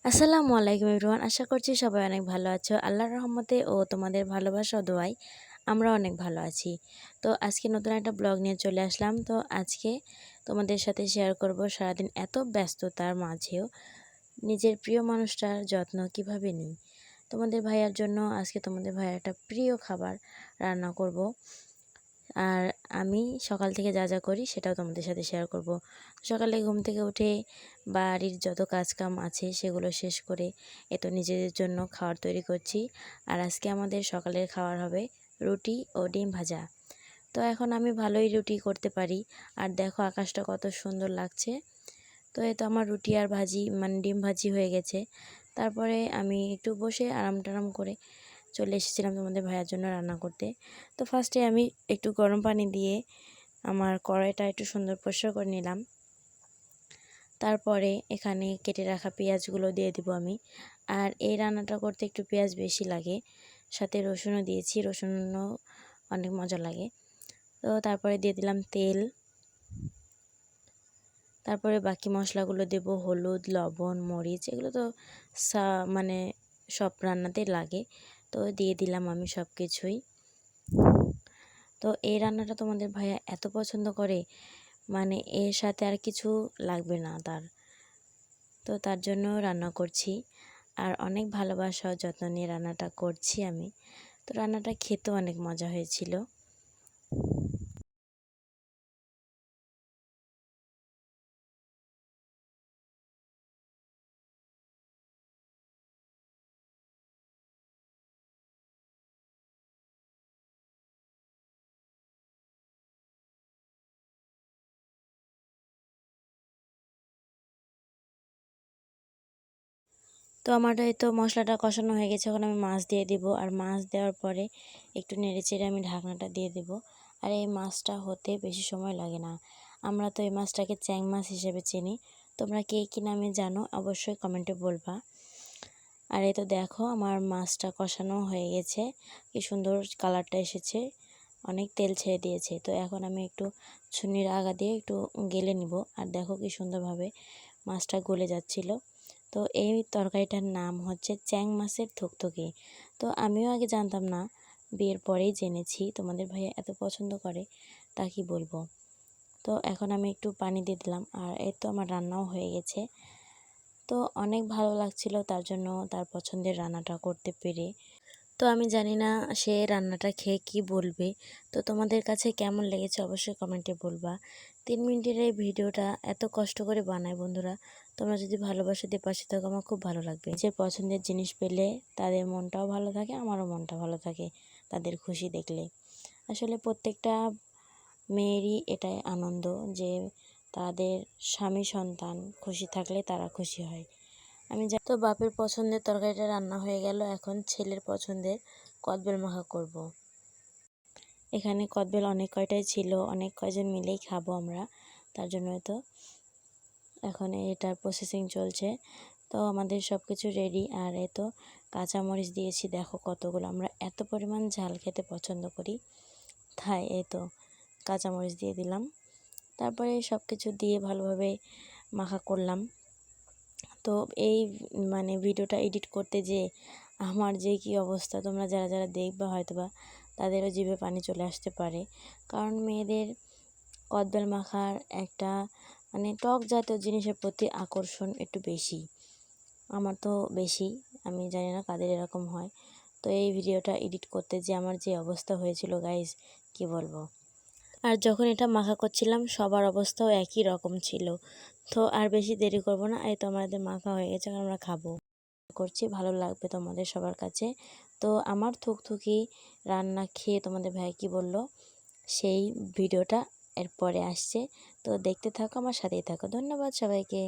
আসসালামু আলাইকুম এভরিওয়ান। আশা করছি সবাই অনেক ভালো আছো। আল্লাহর রহমতে ও তোমাদের ভালোবাসা ও দোয়ায় আমরা অনেক ভালো আছি। তো আজকে নতুন একটা ব্লগ নিয়ে চলে আসলাম। তো আজকে তোমাদের সাথে শেয়ার করব সারাদিন এত ব্যস্ততার মাঝেও নিজের প্রিয় মানুষটার যত্ন কিভাবে নিই। তোমাদের ভাইয়ার জন্য আজকে তোমাদের ভাইয়ার একটা প্রিয় খাবার রান্না করব। আর আমি সকাল থেকে যা যা করি সেটাও তোমাদের সাথে শেয়ার করব। সকালে ঘুম থেকে উঠে বাড়ির যত কাজকাম আছে সেগুলো শেষ করে নিজেদের জন্য খাবার তৈরি করছি। আর আজকে আমাদের সকালের খাবার হবে রুটি ও ডিম ভাজা। তো এখন আমি ভালোই রুটি করতে পারি। আর দেখো আকাশটা কত সুন্দর লাগছে। তো এই তো আমার রুটি আর ভাজি ডিম ভাজি হয়ে গেছে। তারপরে আমি একটু বসে আরাম টারাম করে চলে এসেছিলাম তোমাদের ভাইয়ার জন্য রান্না করতে। তো ফার্স্টে আমি একটু গরম পানি দিয়ে আমার কড়াইটা একটু সুন্দর পরিষ্কার করে নিলাম। তারপরে এখানে কেটে রাখা পেঁয়াজগুলো দিয়ে দিব আমি। আর এই রান্নাটা করতে একটু পেঁয়াজ বেশি লাগে, সাথে রসুনও দিয়েছি, রসুনও অনেক মজা লাগে। তো তারপরে দিয়ে দিলাম তেল। তারপরে বাকি মশলাগুলো দেব, হলুদ, লবণ, মরিচ, এগুলো তো মানে সব রান্নাতেই লাগে। তো দিয়ে দিলাম আমি সব কিছুই। তো এই রান্নাটা তোমাদের ভাইয়া এত পছন্দ করে, এর সাথে আর কিছু লাগবে না তার। তো তার জন্য রান্না করছি। আর অনেক ভালোবাসা ও যত্ন নিয়ে রান্নাটা করছি আমি। তো রান্নাটা খেতেও অনেক মজা হয়েছিল। তো আমার এই তো মশলাটা কষানো হয়ে গেছে, এখন আমি মাছ দিয়ে দিব। আর মাছ দেওয়ার পরে একটু নেড়েচেড়ে আমি ঢাকনাটা দিয়ে দেব। আর এই মাছটা হতে বেশি সময় লাগে না। আমরা তো এই মাছটাকে চ্যাং মাছ হিসেবে চিনি। তোমরা কে কী নামে জানো অবশ্যই কমেন্টে বলবা। আর এই তো দেখো আমার মাছটা কষানো হয়ে গেছে, কি সুন্দর কালারটা এসেছে, অনেক তেল ছেড়ে দিয়েছে। তো এখন আমি একটু ছুনির আগা দিয়ে একটু গেলে নিব। আর দেখো কি সুন্দরভাবে মাছটা গলে যাচ্ছিল। তো এই তরকারিটার নাম হচ্ছে চ্যাং মাছের থুকথুকি। তো আমিও আগে জানতাম না, বিয়ের পরেই জেনেছি। তোমাদের ভাইয়া এত পছন্দ করে তা কি বলবো। তো এখন আমি একটু পানি দিয়ে দিলাম। আর এই তো আমার রান্নাও হয়ে গেছে। তো অনেক ভালো লাগছিল তার জন্য, তার পছন্দের রান্নাটা করতে পেরে। তো আমি জানি না সে রান্নাটা খেয়ে কি বলবে। তো তোমাদের কাছে কেমন লেগেছে অবশ্যই কমেন্টে বলবা। 3 মিনিটের এই ভিডিওটা এত কষ্ট করে বানাই বন্ধুরা। তোমরা যদি ভালোবাসা দিয়ে পাশে থাকো আমার খুব ভালো লাগবে। যে পছন্দের জিনিস পেলে তাদের মনটাও ভালো থাকে, আমারও মনটা ভালো থাকে তাদের খুশি দেখলে। আসলে প্রত্যেকটা মেয়েরই এটাই আনন্দ যে তাদের স্বামী সন্তান খুশি থাকলে তারা খুশি হয়। আমি তো বাপের পছন্দের তরকারিটা রান্না হয়ে গেল, এখন ছেলের পছন্দের কদবেল মাখা করব। এখানে কদবেল অনেক কয়টাই ছিল, অনেক কয়জন মিলেই খাবো আমরা, তার জন্য তো এখন এটার প্রসেসিং চলছে। তো আমাদের সব কিছু রেডি। আর তো কাঁচামরিচ দিয়েছি দেখো কতগুলো, আমরা এত পরিমাণ ঝাল খেতে পছন্দ করি, তাই তো কাঁচামরিচ দিয়ে দিলাম। তারপরে সব কিছু দিয়ে ভালোভাবে মাখা করলাম। তো এই ভিডিওটা এডিট করতে যে আমার যে কি অবস্থা, তোমরা যারা যারা দেখবা হয়তোবা তাদেরও জিভে পানি চলে আসতে পারে। কারণ মেয়েদের কদবেল মাখার একটা টক জাতীয় জিনিসের প্রতি আকর্ষণ একটু বেশি। আমার তো বেশি, আমি জানি না কাদের এরকম হয়। তো এই ভিডিওটা এডিট করতে যে আমার যে অবস্থা হয়েছিল গাইস, কি বলবো। আর যখন এটা মাখা করছিলাম সবার অবস্থাও একই রকম ছিল। তো আর বেশি দেরি করব না, এই তো আমাদের মাখা হয়ে গেছে, আমরা খাবো। করছি ভালো লাগবে তোমাদের সবার কাছে। তো আমার থুকথুকি রান্না খেয়ে তোমাদের ভাই কি বলল সেই ভিডিওটা এরপরে আসছে। তো দেখতে থাকো, আমার সাথেই থাকো। ধন্যবাদ সবাইকে।